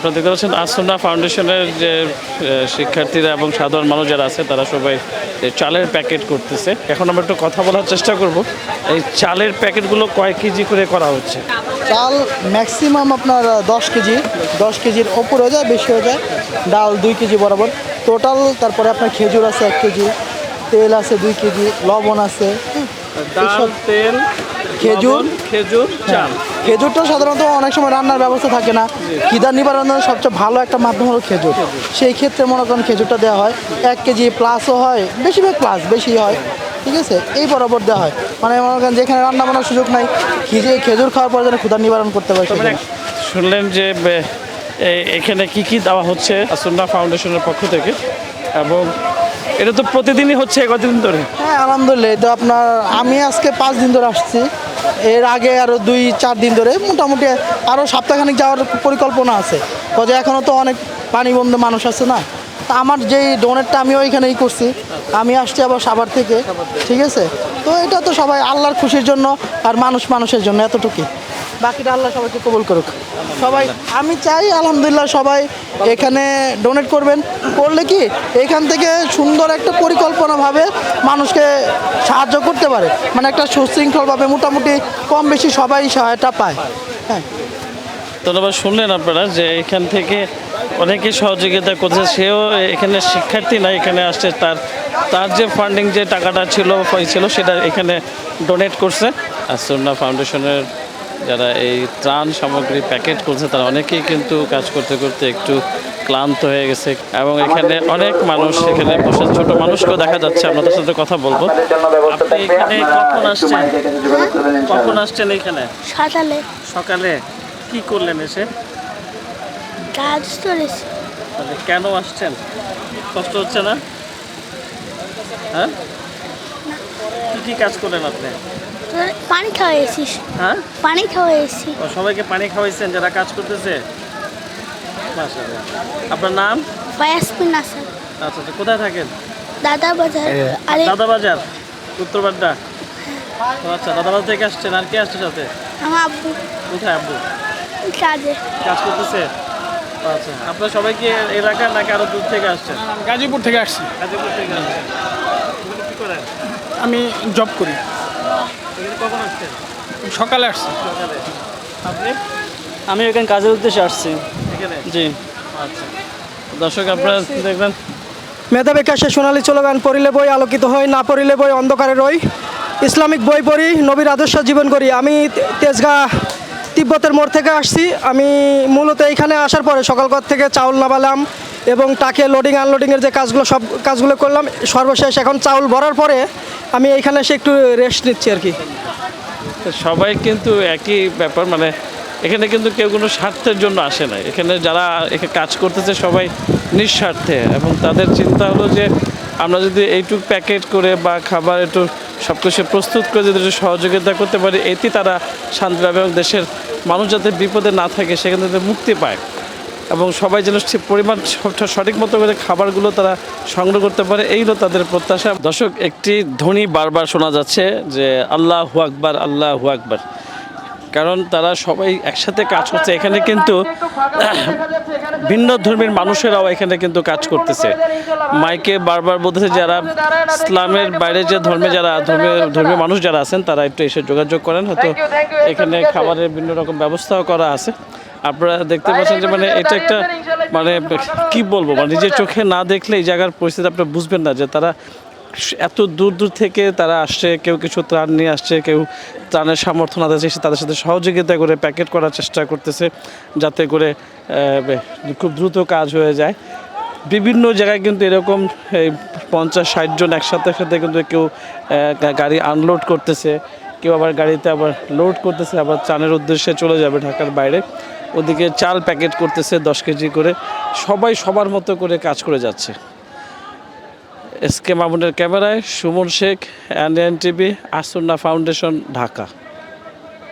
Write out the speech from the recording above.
আপনারা দেখতে পাচ্ছেন আসুন্না ফাউন্ডেশনের যে শিক্ষার্থীরা এবং সাধারণ মানুষ যারা আছে তারা সবাই চালের প্যাকেট করতেছে। এখন আমরা একটু কথা বলার চেষ্টা করব, এই চালের প্যাকেটগুলো কয় কেজি করে করা হচ্ছে? চাল ম্যাক্সিমাম আপনার 10 কেজির ওপরে হয়ে যায়, বেশি হয়ে যায়। ডাল 2 কেজি বরাবর টোটাল। তারপরে আপনার খেজুর আছে 1 কেজি, তেল আছে 2 কেজি, লবণ আছে, ডাল, তেল, খেজুর, চাল। খেজুরটা সাধারণত অনেক সময় রান্নার ব্যবস্থা থাকে না, খিদা নিবারণের সবচেয়ে ভালো একটা মাধ্যম হলো খেজুর। সেই ক্ষেত্রে মনে করেন খেজুরটা দেওয়া হয় 1 কেজি প্লাসও হয়, বেশিরভাগ প্লাস বেশি হয়, ঠিক আছে। এই বরাবর দেওয়া হয়, মানে মনে করেন যেখানে রান্না বান্নার সুযোগ নাই, খেজুর খাওয়ার পর যেন ক্ষুধা নিবারণ করতে পারে। শুনলেন যে এখানে কি কি দেওয়া হচ্ছে আসুন্না ফাউন্ডেশনের পক্ষ থেকে, এবং এটা তো প্রতিদিনই হচ্ছে কতদিন ধরে? হ্যাঁ আলহামদুলিল্লাহ। তো আপনার আমি আজকে 5 দিন ধরে আসছি, এর আগে আরও 2-4 দিন ধরে মোটামুটি আরও সপ্তাহখানিক যাওয়ার পরিকল্পনা আছে। যে এখনও তো অনেক পানিবন্ধ মানুষ আছে না, তা আমার যেই ডোনেটটা আমি ওইখানেই করছি। আমি আসছি আবার সাভার থেকে, ঠিক আছে। তো এটা তো সবাই আল্লাহর খুশির জন্য আর মানুষের জন্য, এতটুকুই। বাকিটা আল্লাহ সবাইকে কবুল করুক। সবাই আমি চাই আলহামদুলিল্লাহ সবাই এখানে ডোনেট করবেন, করলে কি এখান থেকে সুন্দর একটা পরিকল্পনাভাবে মানুষকে সাহায্য করতে পারে, মানে একটা সুশৃঙ্খলভাবে মোটামুটি কম বেশি সবাই সহায়তা পায়। হ্যাঁ, ধন্যবাদ। শুনলেন আপনারা যে এখান থেকে অনেকে সহযোগিতা করছে, সেও এখানে শিক্ষার্থী না, এখানে আসছে তার যে ফান্ডিং যে টাকাটা ছিল সেটা এখানে ডোনেট করছে। আসুন্না ফাউন্ডেশনের যারা এই ত্রাণ সামগ্রী প্যাকেট করছে তারা অনেকেই কিন্তু কাজ করতে করতে একটু ক্লান্ত হয়ে গেছে, এবং এখানে অনেক মানুষ এখানে বসে, ছোট মানুষকেও দেখা যাচ্ছে। আপনাদের সাথে কথা বলবো। আপনি এখানে কখন আসছেন এখানে? সকালে কি করলেন এসে? কাজ করেছি। তাহলে কেন আসছেন? কষ্ট হচ্ছে না? হ্যাঁ, কি কাজ করলেন আপনি? পানি খাওয়াইছিস? হ্যাঁ, পানি খাওয়াইছি। সবাইকে পানি খাওয়াইছেন যারা কাজ করতেছে? মাশাআল্লাহ। আপনার নাম? ফায়াসমিন হাসান। আচ্ছা, কোথায় থাকেন? দাদা বাজার। দাদা বাজার, উত্তরবাড্ডা। আচ্ছা, দাদা বাজার থেকে আসছেন। আর কে আসছে সাথে? আমার আব্বু। কোথায় আব্বু? কাজে কাজ করতেছে। আচ্ছা, আপনারা সবাই কি এলাকার নাকি আরো দূর থেকে আসছেন? গাজীপুর থেকে আসছি। গাজীপুর থেকে আসছেন। কি করেন? আমি জব করি। এখানে কখন আসছেন? সকালে আসছি। সকালে। আপনি? আমি এখানে কাজের উদ্দেশ্যে আসছি। এখানে? জি। আচ্ছা, দর্শক আপনারা দেখবেন মেধাবী কাশে সোনালী চলগান, পড়িলে বই আলোকিত হয়, না পড়িলে বই অন্ধকারে রই। ইসলামিক বই পড়ি, নবীর আদর্শ জীবন করি। আমি তেজগাঁ তিব্বতের মোড় থেকে আসছি। আমি মূলত এইখানে আসার পরে সকালঘর থেকে চাউল নামালাম এবং টাকে লোডিং আনলোডিংয়ের যে কাজগুলো সব কাজগুলো করলাম। সর্বশেষ এখন চাউল ভরার পরে আমি এইখানে এসে একটু রেস্ট নিচ্ছি আর কি। সবাই কিন্তু একই ব্যাপার, মানে এখানে কিন্তু কেউ কোনো স্বার্থের জন্য আসে না। এখানে যারা এখানে কাজ করতেছে সবাই নিঃস্বার্থে, এবং তাদের চিন্তা হলো যে আমরা যদি এইটুকু প্যাকেট করে বা খাবার একটু সব কিছু প্রস্তুত করে যদি একটু সহযোগিতা করতে পারি, এতে তারা শান্তি পাবে এবং দেশের মানুষ যাতে বিপদে না থাকে সেখান থেকে মুক্তি পায়, এবং সবাই যেন পরিমাণ সঠিক মতো করে খাবারগুলো তারা সংগ্রহ করতে পারে, এই হলো তাদের প্রত্যাশা। দর্শক, একটি ধ্বনি বারবার শোনা যাচ্ছে যে আল্লাহু আকবার, আল্লাহু আকবার, কারণ তারা সবাই একসাথে কাজ করছে। এখানে কিন্তু ভিন্ন ধর্মের মানুষেরাও এখানে কিন্তু কাজ করতেছে। মাইকে বারবার বলতেছে যারা ইসলামের বাইরে যে ধর্মীয় মানুষ যারা আছেন তারা একটু এসে যোগাযোগ করেন, হয়তো এখানে খাবারের বিভিন্ন রকম ব্যবস্থাও করা আছে। আপনারা দেখতে পাচ্ছেন যে মানে এটা একটা মানে কি বলবো, মানে নিজের চোখে না দেখলে এই জায়গার পরিস্থিতি আপনারা বুঝবেন না যে তারা এত দূর থেকে তারা আসছে। কেউ কিছু ত্রাণ নিয়ে আসছে, কেউ ত্রাণের সামর্থ্য না দিচ্ছে, তাদের সাথে সহযোগিতা করে প্যাকেট করার চেষ্টা করতেছে যাতে করে খুব দ্রুত কাজ হয়ে যায়। বিভিন্ন জায়গায় কিন্তু এরকম 50-60 জন একসাথে কিন্তু কেউ গাড়ি আনলোড করতেছে, কেউ আবার গাড়িতে আবার লোড করতেছে, আবার ত্রাণের উদ্দেশ্যে চলে যাবে ঢাকার বাইরে। ওদিকে চাল প্যাকেট করতেছে 10 কেজি করে। সবাই সবার মতো করে কাজ করে যাচ্ছে। এসকে মামুনের ক্যামেরায় Suman Sheikh, NN TV, As-Sunnah foundation, Dhaka.